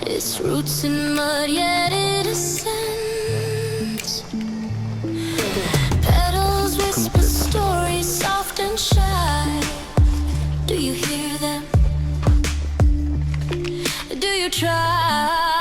Its roots in mud, yet it ascends. Petals whisper stories soft and shy. Do you hear them? Do you try?